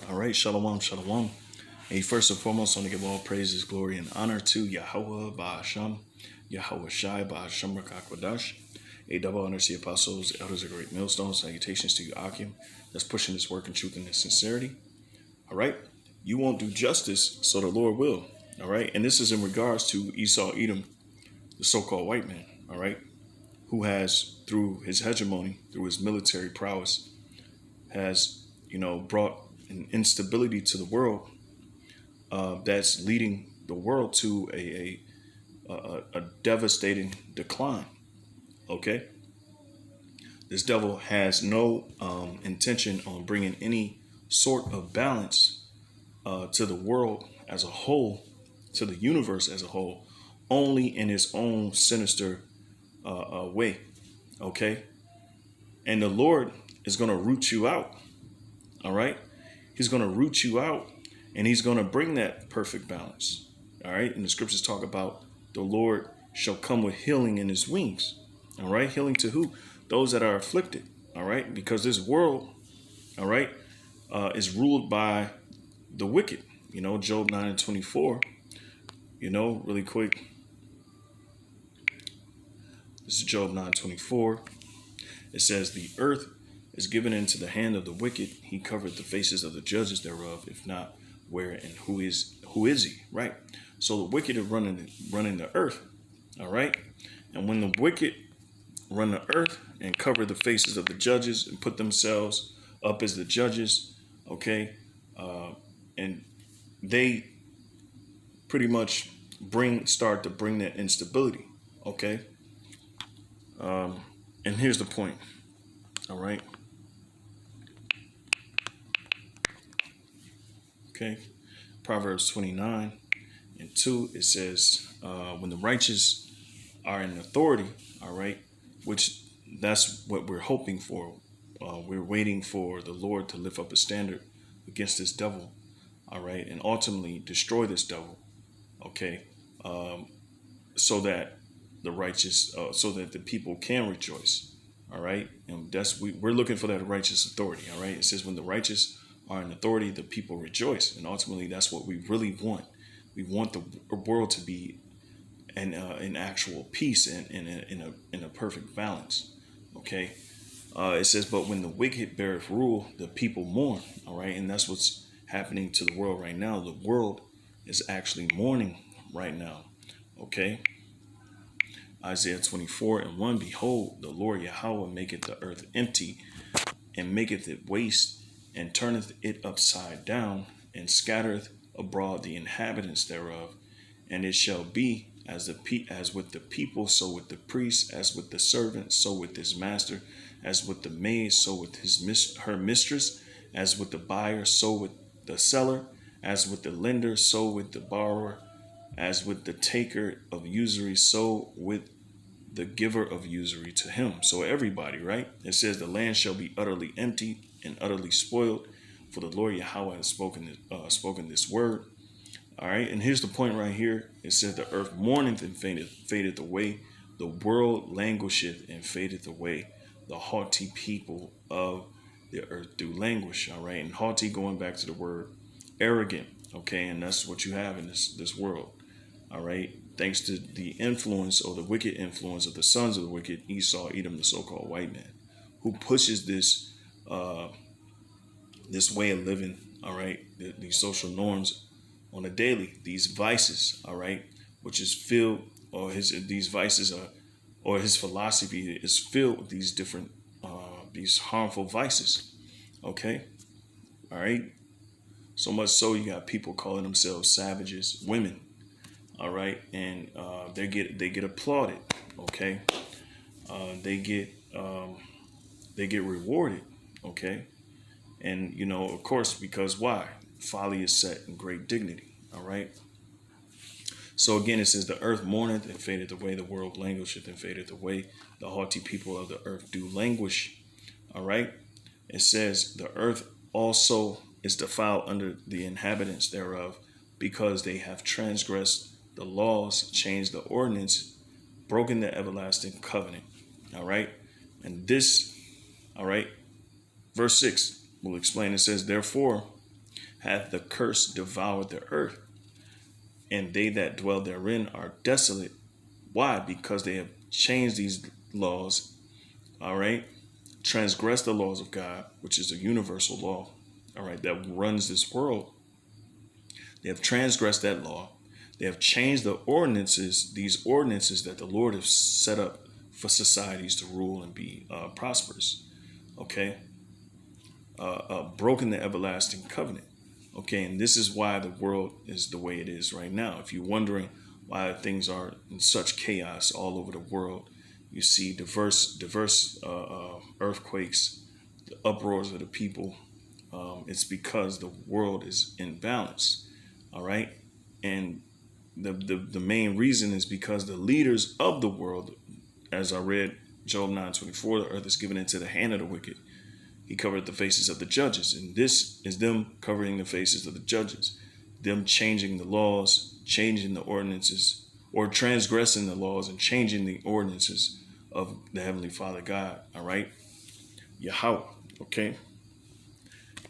All right, shalom, shalom. And first and foremost, I want to give all praises, glory, and honor to Yahweh Ba'asham, Yahweh Shai Ba'asham Rakakwadash. A double honor to the apostles, elders of great millstones. Salutations to you, Akim, that's pushing this work in truth and in sincerity. All right, you won't do justice, so the Lord will. All right, and this is in regards to Esau Edom, the so-called white man. All right, who has, through his hegemony, through his military prowess, has brought an instability to the world that's leading the world to a devastating decline. Okay, this devil has no intention on bringing any sort of balance to the world as a whole, to the universe as a whole, only in his own sinister way. Okay, and the Lord is going to root you out. All right, he's going to root you out, and he's going to bring that perfect balance. All right, and the scriptures talk about the Lord shall come with healing in his wings. All right, healing to who? Those that are afflicted. All right, because this world, all right, is ruled by the wicked. Job 9:24. Really quick. This is Job 9:24. It says, "The earth is given into the hand of the wicked. He covered the faces of the judges thereof. If not, where and who is he?" Right. So the wicked are running the earth. All right. And when the wicked run the earth and cover the faces of the judges and put themselves up as the judges, okay, and they pretty much start to bring that instability. Okay. And here's the point. All right. Okay, Proverbs 29:2, it says, when the righteous are in authority, all right, which that's what we're hoping for. We're waiting for the Lord to lift up a standard against this devil, all right, and ultimately destroy this devil, okay, so that the righteous, so that the people can rejoice, all right, and we're looking for that righteous authority, all right. It says when the righteous are in authority, the people rejoice, and ultimately that's what we really want. We want the world to be in actual peace and in a perfect balance. Okay, it says, but when the wicked beareth rule, the people mourn. All right, and that's what's happening to the world right now. The world is actually mourning right now. Okay, Isaiah 24:1, behold, the Lord Yahweh maketh the earth empty, and maketh it waste, and turneth it upside down, and scattereth abroad the inhabitants thereof. And it shall be as with the people, so with the priest, as with the servant, so with his master, as with the maid, so with her mistress, as with the buyer, so with the seller, as with the lender, so with the borrower, as with the taker of usury, so with the giver of usury to him. So everybody, right? It says the land shall be utterly empty and utterly spoiled, for the Lord Yahweh has spoken this word. All right, and here's the point right here. It says the earth mourneth and fadeth away, the world languisheth and fadeth away, the haughty people of the earth do languish. All right, and haughty, going back to the word arrogant. Okay, and that's what you have in this world. All right, thanks to the influence, or the wicked influence, of the sons of the wicked, Esau, Edom, the so-called white man, who pushes this way of living. All right, these social norms on a daily, these vices. All right, which is filled, or these vices are, or his philosophy is filled with these different these harmful vices. Okay, all right. So much so you got people calling themselves savages, women. All right, and they get applauded. Okay, they get rewarded. Okay, and of course, because why? Folly is set in great dignity. All right. So again, it says the earth mourneth and fadeth away, the world languisheth and fadeth away, the haughty people of the earth do languish. All right. It says the earth also is defiled under the inhabitants thereof, because they have transgressed the laws, changed the ordinance, broken the everlasting covenant. All right. And this, all right, verse 6 will explain. It says, therefore, hath the curse devoured the earth, and they that dwell therein are desolate. Why? Because they have changed these laws, all right? Transgressed the laws of God, which is a universal law, all right, that runs this world. They have transgressed that law. They have changed the ordinances, these ordinances that the Lord has set up for societies to rule and be prosperous, okay? Broken the everlasting covenant, okay? And this is why the world is the way it is right now. If you're wondering why things are in such chaos all over the world, you see diverse earthquakes, the uproars of the people. It's because the world is in balance, all right? And the main reason is because the leaders of the world, as I read Job 9:24, the earth is given into the hand of the wicked. He covered the faces of the judges. And this is them covering the faces of the judges, them changing the laws, changing the ordinances, or transgressing the laws and changing the ordinances of the Heavenly Father God, all right? Yahweh, okay?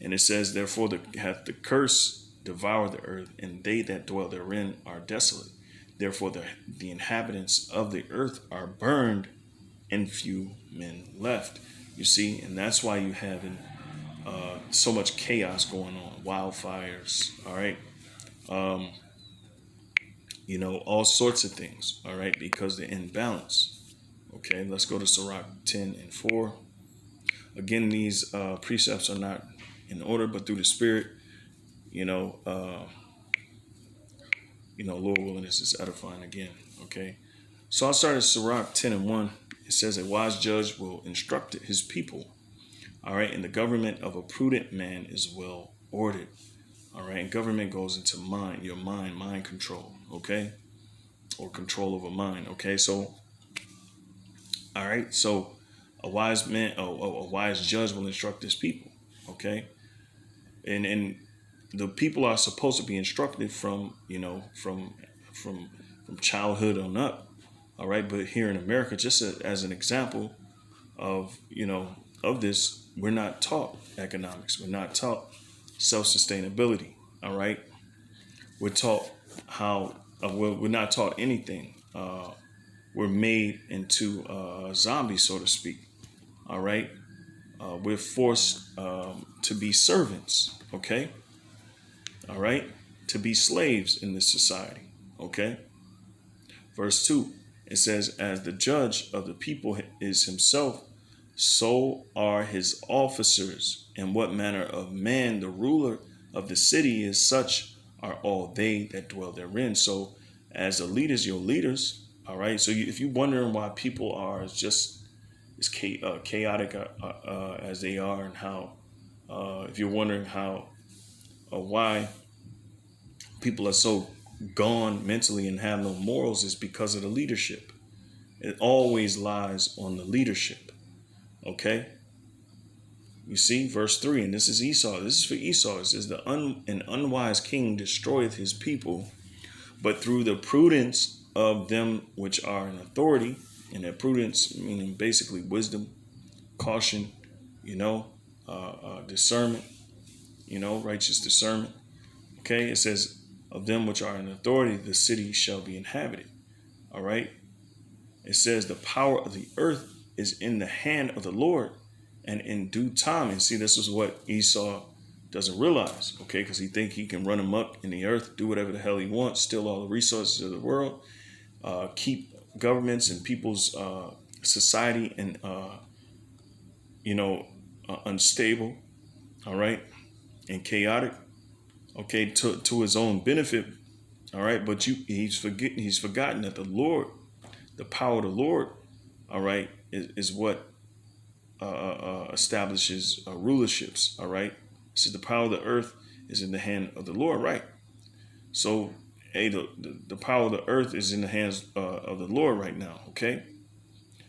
And it says, therefore, hath the curse devoured the earth, and they that dwell therein are desolate. Therefore, the inhabitants of the earth are burned, and few men left. You see, and that's why you have so much chaos going on, wildfires, all right? All sorts of things, all right, because they're in balance. Okay, let's go to Sorak 10:4. Again, these precepts are not in order, but through the Spirit, Lord willing, this is edifying again. Okay, so I'll start at Sorak 10:1. It says, a wise judge will instruct his people. All right, and the government of a prudent man is well ordered. All right, and government goes into your mind control. Okay, or control over mind. Okay, so all right, so a wise judge will instruct his people. Okay, and the people are supposed to be instructed from childhood on up. All right, but here in America, just as an example of this, we're not taught economics. We're not taught self-sustainability. All right, we're taught we're not taught anything. We're made into zombies, so to speak. All right, we're forced to be servants. Okay, all right, to be slaves in this society. Okay, verse 2. It says, as the judge of the people is himself, so are his officers. And what manner of man the ruler of the city is, such are all they that dwell therein. So as the leaders, your leaders, all right. So if you're wondering why people are as chaotic as they are, and how, if you're wondering why people are so gone mentally and have no morals, is because of the leadership. It always lies on the leadership. Okay. You see, verse 3, and this is Esau. This is for Esau. It says, an unwise king destroyeth his people, but through the prudence of them which are in authority, and that prudence meaning basically wisdom, caution, discernment, righteous discernment. Okay. It says, of them which are in authority, the city shall be inhabited. All right. It says the power of the earth is in the hand of the Lord, and in due time. And see, this is what Esau doesn't realize, okay? Because he think he can run amok in the earth, do whatever the hell he wants, steal all the resources of the world, keep governments and people's society and unstable, all right, and chaotic, okay, to his own benefit, all right. But he's forgotten that the Lord, the power of the Lord, all right, is what establishes rulerships, all right. So the power of the earth is in the hand of the Lord, right? So, hey, the power of the earth is in the hands of the Lord right now, okay?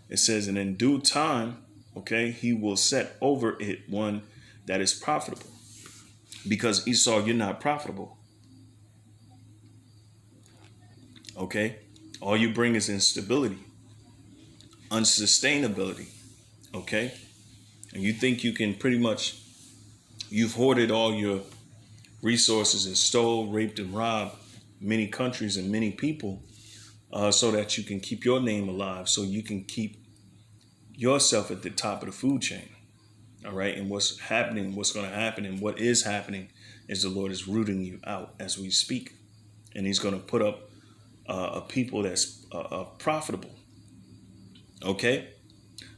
It says, and in due time, okay, he will set over it one that is profitable. Because Esau, you're not profitable, okay? All you bring is instability, unsustainability, okay? And you think you can you've hoarded all your resources and stole, raped, and robbed many countries and many people, so that you can keep your name alive, so you can keep yourself at the top of the food chain. All right. And what's happening, what's going to happen, and what is happening is the Lord is rooting you out as we speak. And he's going to put up a people that's profitable. Okay.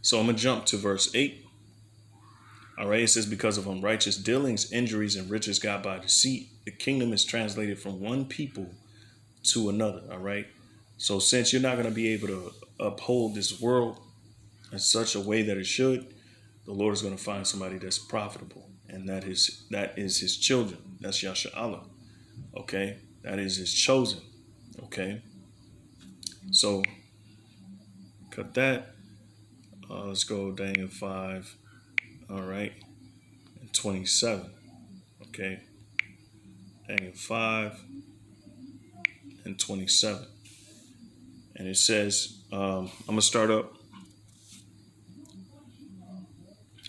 So I'm going to jump to verse 8. All right. It says, because of unrighteous dealings, injuries, and riches got by deceit, the kingdom is translated from one people to another. All right. So since you're not going to be able to uphold this world in such a way that it should, the Lord is going to find somebody that's profitable. And that is his children. That's Yasha'Allah. Okay. That is his chosen. Okay. So cut that. Let's go Daniel 5. All right. And 27. Okay. Daniel 5 and 27. And it says, I'm going to start up.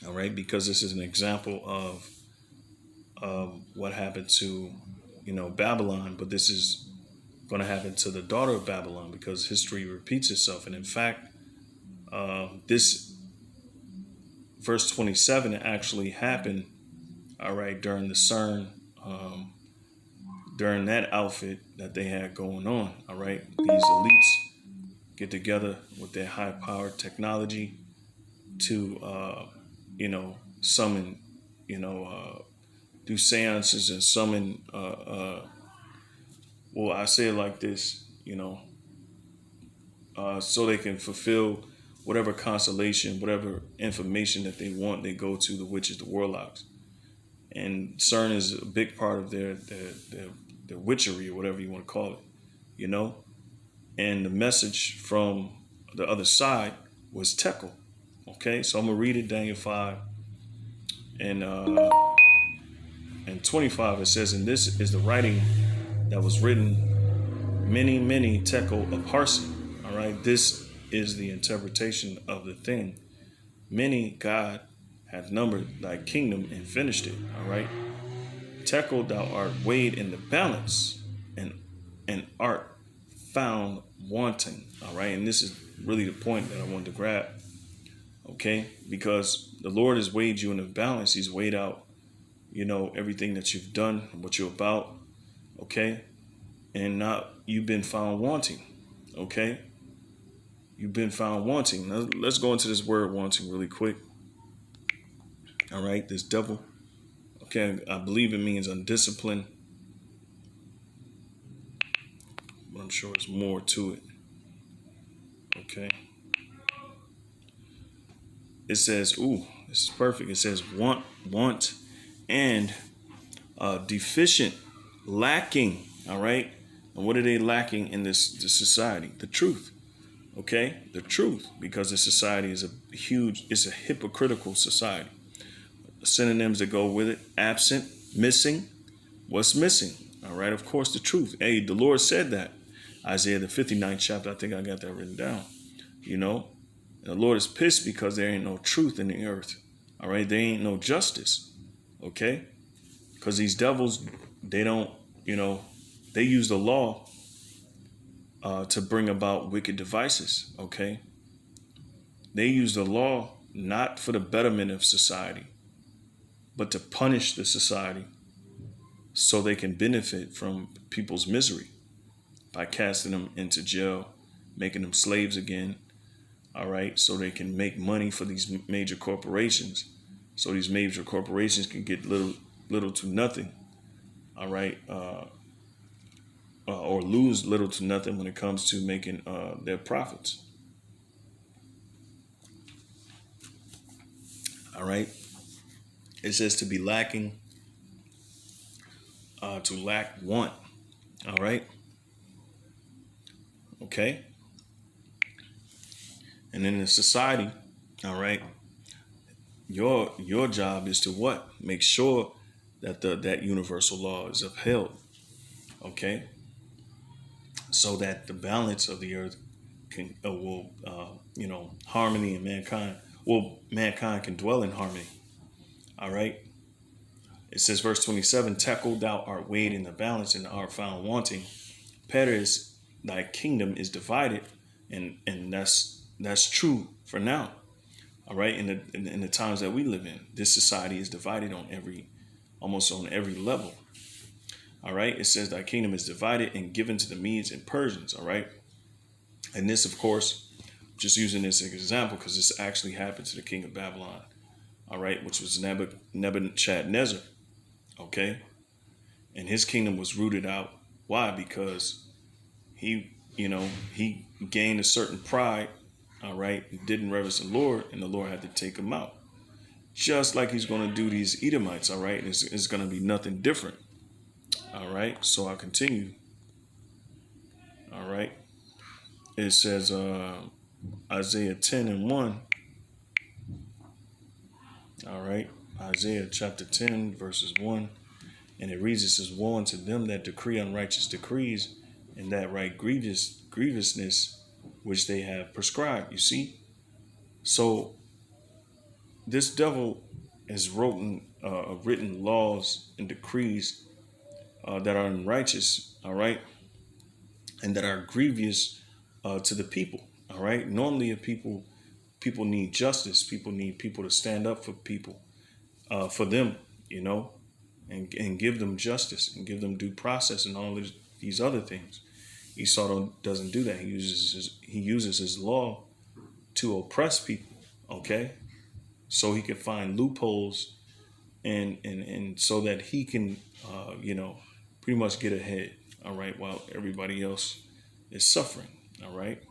All right. Because this is an example of what happened to, Babylon. But this is going to happen to the daughter of Babylon, because history repeats itself. And in fact, this verse 27 actually happened, all right, during the CERN, during that outfit that they had going on. All right. These elites get together with their high powered technology to, summon, do seances and summon, well, I say it like this, so they can fulfill whatever constellation, whatever information that they want. They go to the witches, the warlocks, and CERN is a big part of their witchery, or whatever you want to call it, And the message from the other side was Tekel. Okay, so I'm gonna read it, Daniel 5 and 25. It says, and this is the writing that was written many Tekel of Parsi. All right, this is the interpretation of the thing. Many God hath numbered thy kingdom and finished it. All right. Tekel, thou art weighed in the balance and art found wanting. All right. And this is really the point that I wanted to grab. Okay. Because the Lord has weighed you in the balance. He's weighed out, everything that you've done, what you're about. Okay. And now you've been found wanting. Okay. You've been found wanting. Now, let's go into this word wanting really quick. All right, this devil. Okay, I believe it means undisciplined, but I'm sure there's more to it. Okay. It says, ooh, this is perfect. It says want, and deficient, lacking. All right. And what are they lacking in this society? The truth. Okay, the truth, because the society is it's a hypocritical society. Synonyms that go with it: absent, missing. What's missing? All right, of course, the truth. Hey, the Lord said that. Isaiah the 59th chapter. I think I got that written down. And the Lord is pissed because there ain't no truth in the earth. All right, there ain't no justice. Okay, because these devils, they don't, they use the law to bring about wicked devices. Okay, they use the law not for the betterment of society, but to punish the society so they can benefit from people's misery by casting them into jail, making them slaves again. All right, so they can make money for these major corporations. So these major corporations can get little to nothing. All right, or lose little to nothing when it comes to making their profits. All right. It says to be lacking, to lack want. All right. Okay. And in the society, all right, your job is to what? Make sure that that universal law is upheld. Okay. So that the balance of the earth can harmony in mankind. Well, mankind can dwell in harmony. All right. It says, verse 27, Tackle thou art weighed in the balance and art found wanting. Paris, thy kingdom is divided, and that's true for now. All right, in the times that we live in, this society is divided on almost on every level. All right, it says thy kingdom is divided and given to the Medes and Persians. All right, and this, of course, just using this as an example because this actually happened to the king of Babylon. All right, which was Nebuchadnezzar. Okay, and his kingdom was rooted out. Why? Because he gained a certain pride. All right, didn't reverence the Lord, and the Lord had to take him out. Just like he's going to do these Edomites. All right, it's going to be nothing different. All right, so I'll continue. All right, it says Isaiah 10 and 1. All right, Isaiah chapter 10, verses 1. And it reads, it says, Woe unto them that decree unrighteous decrees, and that write grievousness which they have prescribed. You see? So this devil has written laws and decrees that are unrighteous, all right, and that are grievous to the people, all right. Normally, if people need justice, people need people to stand up for people, for them, and give them justice and give them due process and all of these other things. Esau doesn't do that. He uses his law to oppress people, okay, so he can find loopholes and so that he can pretty much get ahead, all right, while everybody else is suffering, all right.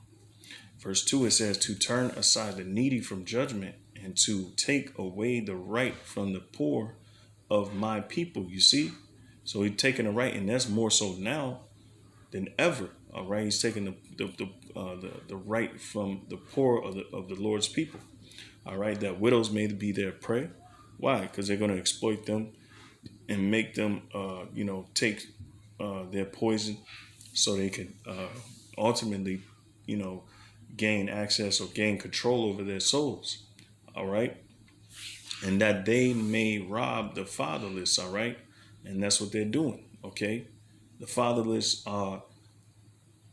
Verse 2, it says, to turn aside the needy from judgment and to take away the right from the poor of my people. You see? So he's taking the right, and that's more so now than ever, all right. He's taking the right from the poor of the Lord's people, all right, that widows may be their prey. Why? Because they're going to exploit them and make them take their poison so they can ultimately gain access or gain control over their souls, all right, and that they may rob the fatherless, all right, and that's what they're doing, okay. The fatherless are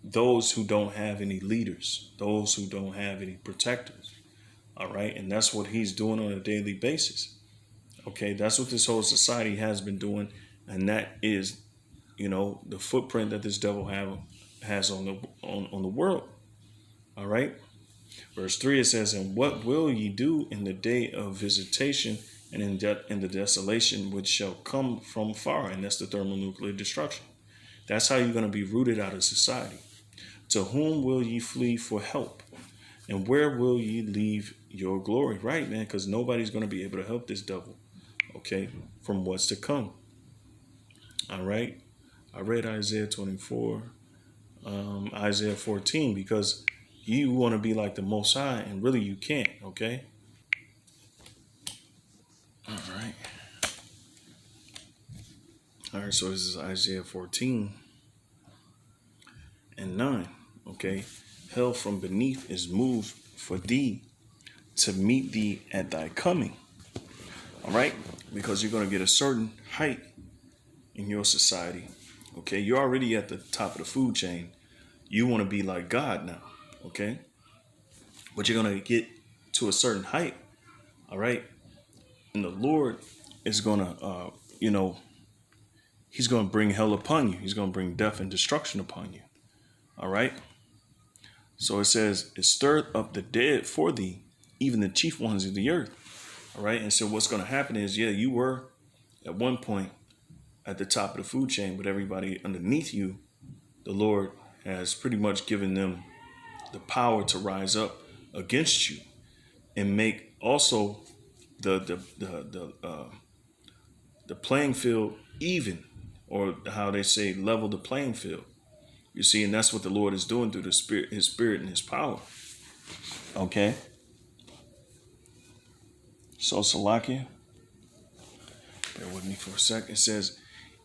those who don't have any leaders, those who don't have any protectors, all right, and that's what he's doing on a daily basis, okay. That's what this whole society has been doing, and that is the footprint that this devil has on the world, all right. Verse 3, it says, and what will ye do in the day of visitation and in the desolation which shall come from far? And that's the thermonuclear destruction. That's how you're going to be rooted out of society. To whom will ye flee for help? And where will ye leave your glory? Right, man, because nobody's going to be able to help this devil, okay, from what's to come. All right. I read Isaiah 24, Isaiah 14, because you want to be like the Most High, and really you can't, okay? All right. All right, so this is Isaiah 14 and 9, okay? Hell from beneath is moved for thee to meet thee at thy coming, all right? Because you're going to get a certain height in your society, okay? You're already at the top of the food chain. You want to be like God now, okay? But you're going to get to a certain height, all right? And the Lord is going to, he's going to bring hell upon you. He's going to bring death and destruction upon you, all right? So it says, it stirred up the dead for thee, even the chief ones of the earth, all right? And so what's going to happen is, yeah, you were at one point at the top of the food chain, but everybody underneath you, the Lord has pretty much given them the power to rise up against you and make also the playing field even, or how they say level the playing field. You see, and that's what the Lord is doing through his spirit and his power. Okay. So Salakia, bear with me for a second. It says,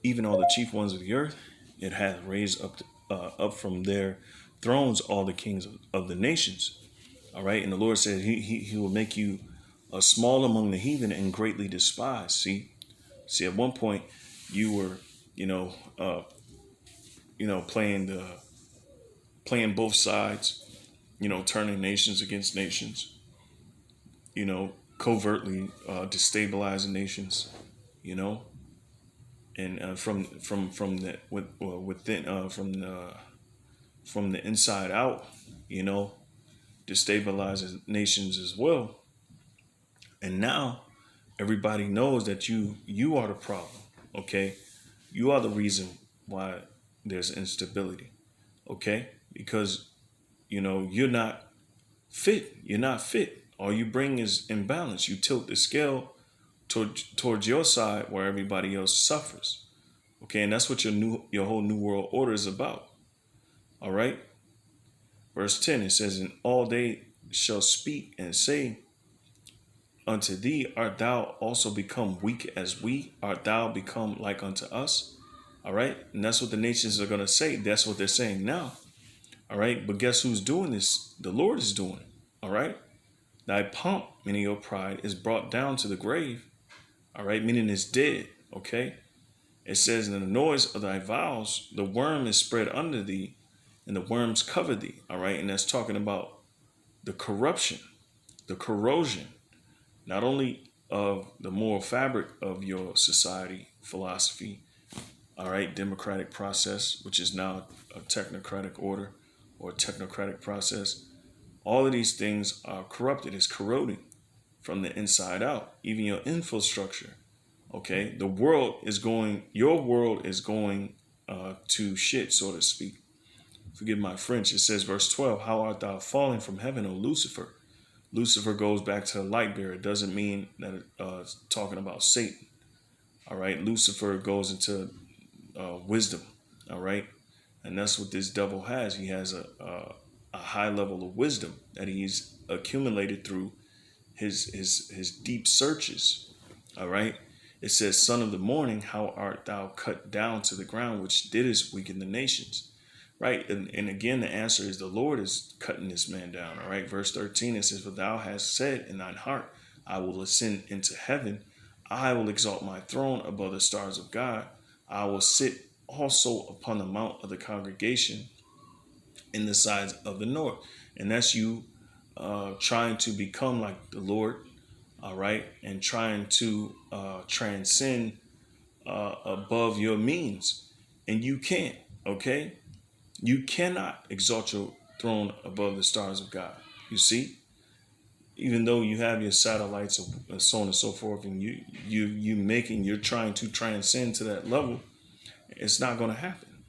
even all the chief ones of the earth, it hath raised up from their thrones all the kings of the nations. All right. And the Lord said he will make you small among the heathen and greatly despised. See? See, at one point, you were, you know, uh, playing both sides, turning nations against nations, covertly destabilizing nations, you know, and from the within from the inside out, you know, destabilizes nations as well. And now everybody knows that you are the problem. Okay, you are the reason why there's instability. Okay, because you're not fit. You're not fit. All you bring is imbalance. You tilt the scale towards your side where everybody else suffers. Okay, and that's what your whole new world order is about. All right. Verse 10, it says, "And all they shall speak and say unto thee, art thou also become weak as we? Art thou become like unto us?" All right. And that's what the nations are going to say. That's what they're saying now. All right. But guess who's doing this? The Lord is doing it. All right. Thy pomp, meaning your pride, is brought down to the grave. All right. Meaning it's dead. Okay. It says, "In the noise of thy vows, the worm is spread under thee, and the worms cover thee." All right. And that's talking about the corruption, the corrosion, not only of the moral fabric of your society, philosophy, all right, democratic process, which is now a technocratic order or a technocratic process. All of these things are corrupted, it's corroding from the inside out, even your infrastructure. Okay, your world is going to shit, so to speak. Forgive my French. It says, verse 12, "How art thou fallen from heaven, O Lucifer?" Lucifer goes back to the light bearer. It doesn't mean that it's talking about Satan. All right. Lucifer goes into wisdom. All right. And that's what this devil has. He has a high level of wisdom that he's accumulated through his deep searches. All right. It says, "Son of the morning, how art thou cut down to the ground, which didst weaken the nations?" Right. And again, the answer is the Lord is cutting this man down. All right. Verse 13, it says, "For thou hast said in thine heart, I will ascend into heaven. I will exalt my throne above the stars of God. I will sit also upon the mount of the congregation in the sides of the north." And that's you trying to become like the Lord. All right. And trying to transcend above your means. And you can't. Okay. You cannot exalt your throne above the stars of God. You see, even though you have your satellites and so on and so forth, and you're trying to transcend to that level, it's not going to happen.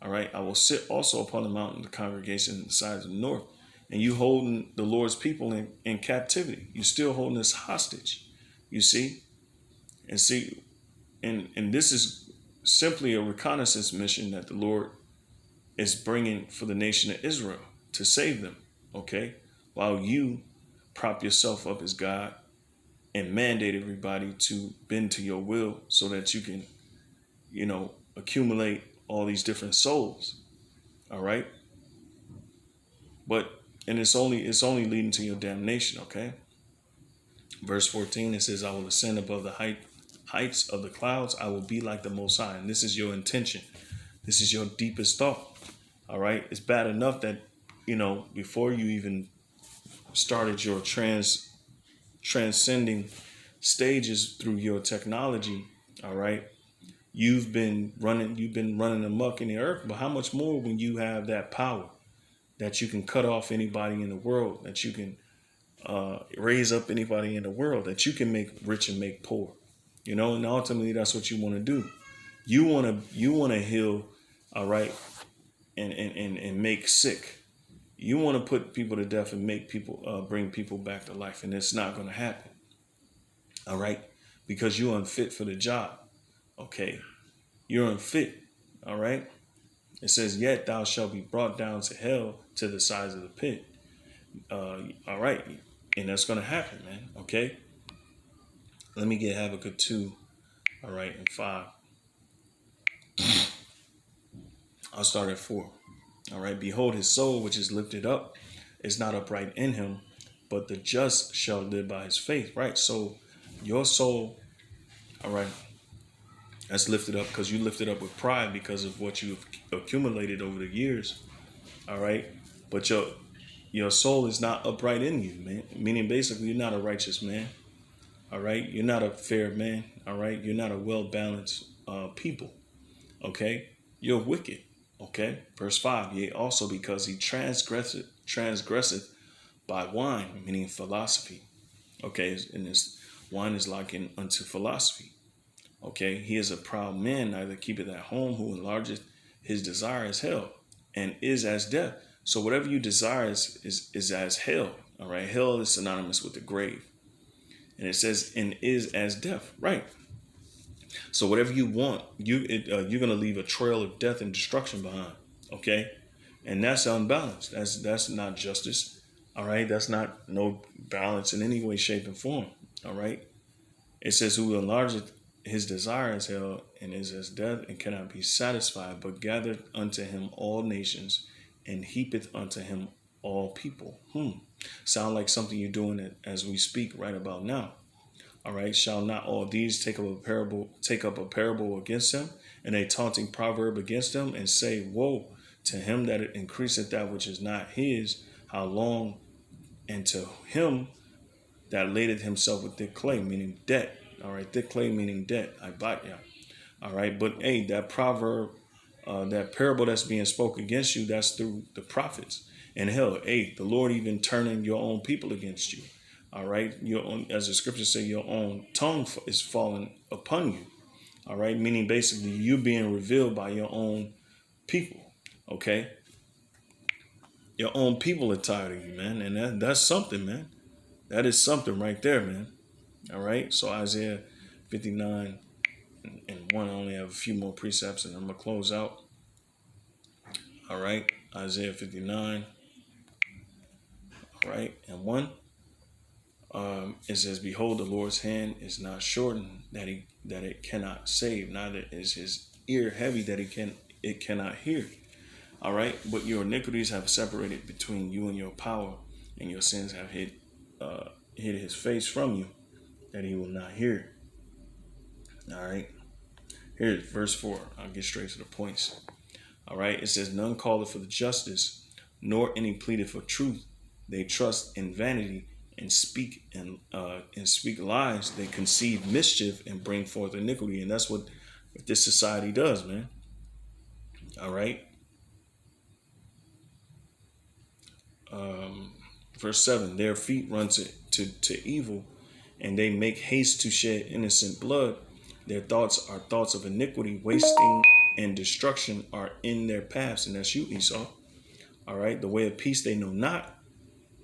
All right. "I will sit also upon the mountain of the congregation in the sides of the north." And you holding the Lord's people in captivity. You're still holding us hostage. You see, and this is simply a reconnaissance mission that the Lord is bringing for the nation of Israel to save them, okay? While you prop yourself up as God and mandate everybody to bend to your will so that you can, accumulate all these different souls, all right? And it's only leading to your damnation, okay? Verse 14, it says, "I will ascend above the heights of the clouds. I will be like the Most High." And this is your intention. This is your deepest thought. All right. It's bad enough that, before you even started your transcending stages through your technology, all right, you've been running amok in the earth. But how much more when you have that power that you can cut off anybody in the world, that you can raise up anybody in the world, that you can make rich and make poor, and ultimately that's what you want to do. You want to heal, all right, and make sick. You want to put people to death and make people bring people back to life, and it's not going to happen. All right, because you're unfit for the job. Okay, you're unfit. All right. It says, "Yet thou shalt be brought down to hell, to the sides of the pit." All right, and that's going to happen, man. Okay. Let me get Habakkuk 2. All right, and 5. I'll start at 4. All right. "Behold, his soul, which is lifted up, is not upright in him, but the just shall live by his faith." Right. So your soul, all right, That's lifted up because you lifted up with pride because of what you've accumulated over the years. All right. But your soul is not upright in you, man. Meaning basically you're not a righteous man. All right. You're not a fair man. All right. You're not a well balanced people. Okay. You're wicked. Okay. Verse 5. Yea, also because he transgresseth by wine, meaning philosophy. Okay. And this wine is likened unto philosophy. Okay, he is a proud man, neither keepeth at home, who enlargeth his desire as hell, and is as death. So whatever you desire is as hell. All right, hell is synonymous with the grave, and it says and is as death. Right. So whatever you want, you're gonna leave a trail of death and destruction behind. Okay, and that's unbalanced. That's not justice. All right, that's not no balance in any way, shape, and form. All right. It says, who enlargeth his desire as hell, and is as death, and cannot be satisfied, but gathereth unto him all nations, and heapeth unto him all people. Sound like something you're doing as we speak right about now. All right. Shall not all these take up a parable against him, and a taunting proverb against him, and say, woe to him that it increaseth that which is not his, how long, and to him that ladeth himself with thick clay, meaning debt. All right, thick clay meaning debt. I bought ya. All right, but hey, that proverb, that parable that's being spoke against you, that's through the prophets. And hell, hey, the Lord even turning your own people against you. All right, your own, as the scriptures say, your own tongue is falling upon you. All right, meaning basically you being revealed by your own people. Okay, your own people are tired of you, man, and that's something, man. That is something right there, man. All right. So Isaiah 59 and 1, I only have a few more precepts and I'm going to close out. All right. Isaiah 59. All right. And 1, it says, behold, the Lord's hand is not shortened that it cannot save, neither is his ear heavy that it cannot hear. All right. But your iniquities have separated between you and your power, and your sins have hid his face from you, that he will not hear. All right. Here's verse 4. I'll get straight to the points. All right. It says, none calleth for the justice, nor any pleaded for truth. They trust in vanity and speak lies. They conceive mischief and bring forth iniquity. And that's what this society does, man. All right. Verse 7. Their feet run to evil, and they make haste to shed innocent blood. Their thoughts are thoughts of iniquity, wasting and destruction are in their paths. And that's you, Esau. All right. The way of peace they know not,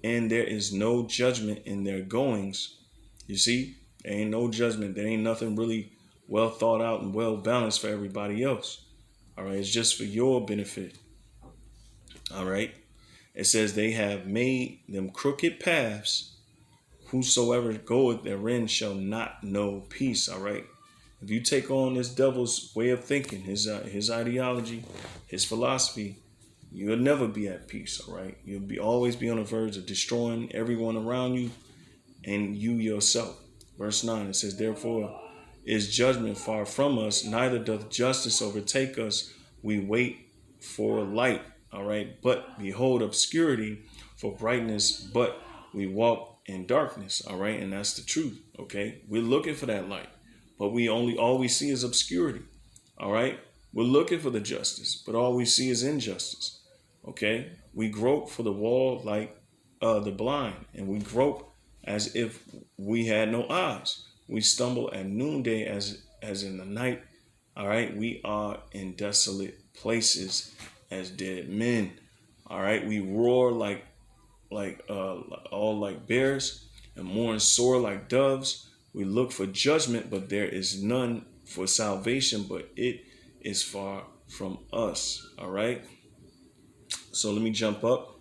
and there is no judgment in their goings. You see, there ain't no judgment. There ain't nothing really well thought out and well balanced for everybody else. All right. It's just for your benefit. All right. It says they have made them crooked paths. Whosoever goeth therein shall not know peace. All right. If you take on this devil's way of thinking, his ideology, his philosophy, you'll never be at peace. All right. You'll always be on the verge of destroying everyone around you and you yourself. Verse 9, it says, therefore is judgment far from us, neither doth justice overtake us. We wait for light. All right. But behold obscurity for brightness, but we walk in darkness. All right. And that's the truth. Okay. We're looking for that light, but all we see is obscurity. All right. We're looking for the justice, but all we see is injustice. Okay. We grope for the wall like the blind, and we grope as if we had no eyes. We stumble at noonday as in the night. All right. We are in desolate places as dead men. All right. We roar like bears, and mourn sore like doves. We look for judgment, but there is none, for salvation, but it is far from us. All right. So let me jump up.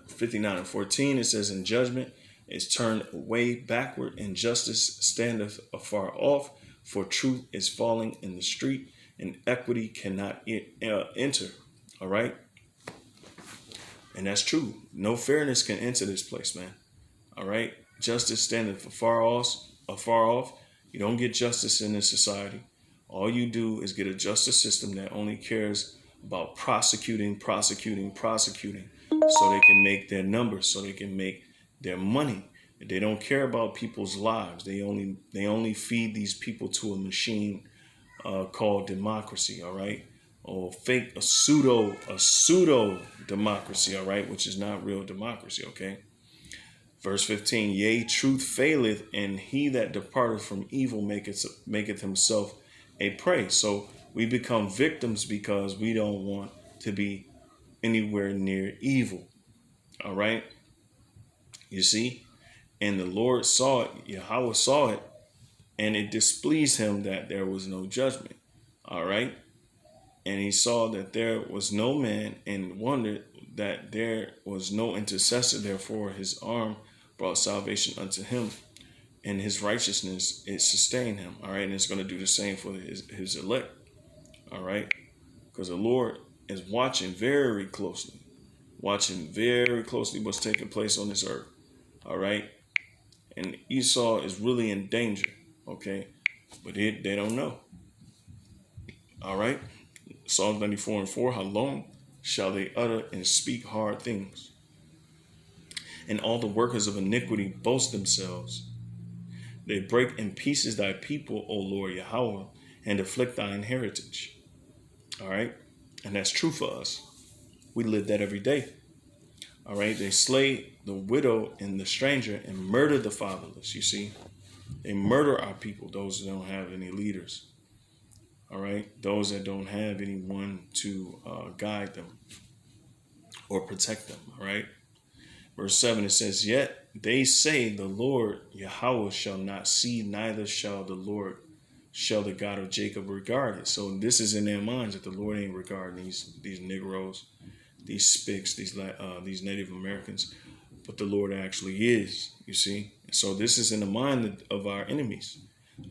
59 and 14, it says, in judgment is turned away backward, and justice standeth afar off, for truth is falling in the street, and equity cannot enter. All right. And that's true. No fairness can enter this place, man. All right. justice standeth afar off. You don't get justice in this society. All you do is get a justice system that only cares about prosecuting, so they can make their numbers, so they can make their money. They don't care about people's lives. They only feed these people to a machine called democracy. All right, or a pseudo democracy. All right, which is not real democracy. Okay. Verse 15, yea, truth faileth, and he that departeth from evil maketh himself a prey. So we become victims because we don't want to be anywhere near evil. All right. You see? And the Lord saw it, Yahweh saw it, and it displeased him that there was no judgment. All right. And he saw that there was no man, and wondered that there was no intercessor. Therefore his arm brought salvation unto him, and his righteousness, it sustained him. All right. And it's going to do the same for his elect. All right. Because the Lord is watching very closely what's taking place on this earth. All right. And Esau is really in danger. Okay. But they don't know. All right. Psalm 94:4, how long shall they utter and speak hard things? And all the workers of iniquity boast themselves. They break in pieces thy people, O Lord Yahweh, and afflict thine heritage. All right. And that's true for us. We live that every day. All right. They slay the widow and the stranger and murder the fatherless. You see, they murder our people, those who don't have any leaders. All right. Those that don't have anyone to guide them or protect them. All right. Verse 7, it says, yet they say the Lord Yahweh shall not see, neither shall the God of Jacob regard it. So this is in their minds that the Lord ain't regarding these Negroes, these Spics, these Native Americans, but the Lord actually is, you see. So this is in the mind of our enemies,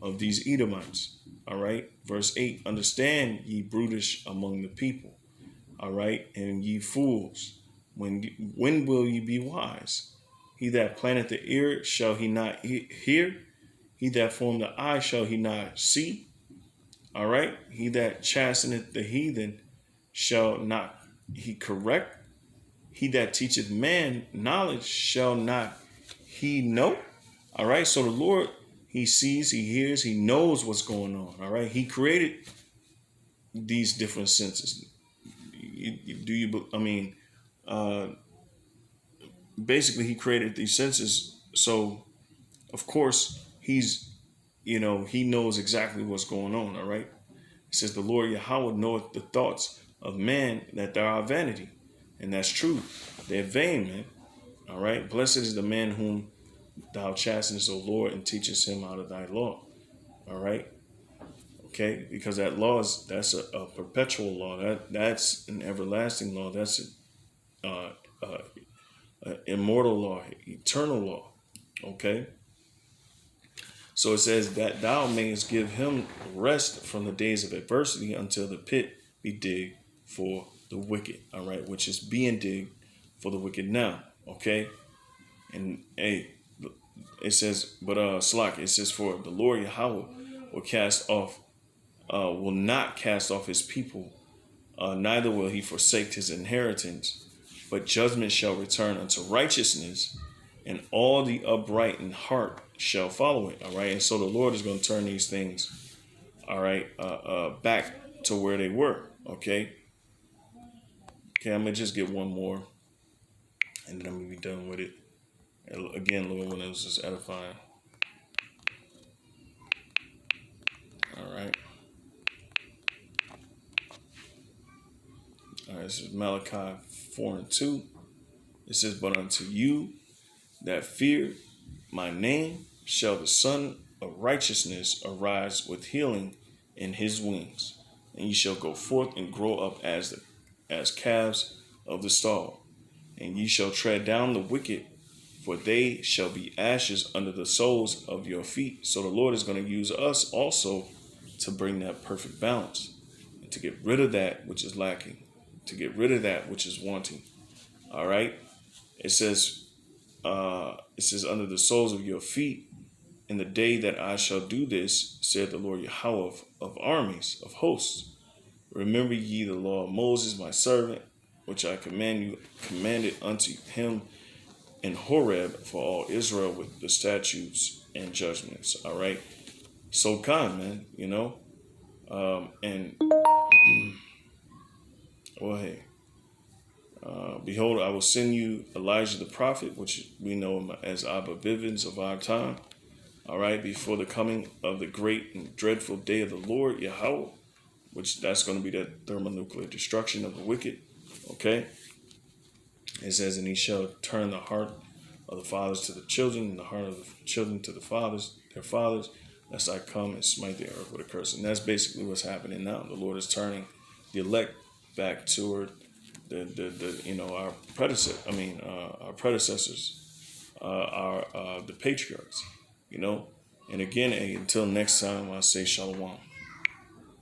of these Edomites. All right. Verse 8, understand ye brutish among the people. All right. And ye fools, when will ye be wise? He that planteth the ear, shall he not hear? He that formed the eye, shall he not see? All right. He that chasteneth the heathen, shall not he correct? He that teacheth man knowledge, shall not he know? All right. So the Lord, he sees, he hears, he knows what's going on. All right. He created these different senses. Basically he created these senses. So of course he knows exactly what's going on. All right. It says the Lord Yahweh knoweth the thoughts of man, that they are vanity. And that's true. They're vain, man. All right. Blessed is the man whom thou chastenest, O Lord, and teachest him out of thy law. All right. Okay. Because that's a perpetual law. That's an everlasting law. That's an immortal law, eternal law. Okay. So it says that thou mayest give him rest from the days of adversity, until the pit be digged for the wicked. All right. Which is being digged for the wicked now. Okay. And hey, it says, but Sorak, it says, for the Lord Yahweh will not cast off his people, neither will he forsake his inheritance, but judgment shall return unto righteousness, and all the upright in heart shall follow it. All right. And so the Lord is going to turn these things, all right, back to where they were. Okay. Okay. I'm going to just get one more, and then I'm going to be done with it. Again, Lord, when it was just edifying. All right. All right. This is Malachi 4:2. It says, but unto you that fear my name shall the Son of Righteousness arise with healing in his wings, and ye shall go forth and grow up as calves of the stall, and ye shall tread down the wicked, for they shall be ashes under the soles of your feet. So the Lord is going to use us also to bring that perfect balance, and to get rid of that which is lacking, to get rid of that which is wanting. All right. It says, it says, under the soles of your feet, in the day that I shall do this, said the Lord Yahweh of armies, of hosts. Remember ye the law of Moses, my servant, which I commanded unto him in Horeb for all Israel with the statutes and judgments. All right. So kind, man, and well, hey, behold, I will send you Elijah the prophet, which we know him as Abba Bivens of our time. All right, before the coming of the great and dreadful day of the Lord Yahweh, which that's going to be that thermonuclear destruction of the wicked. Okay, it says, and he shall turn the heart of the fathers to the children, and the heart of the children to the fathers, their fathers, lest I come and smite the earth with a curse. And that's basically what's happening now. The Lord is turning the elect back toward our our predecessors, the patriarchs. And again, until next time, I say shalom.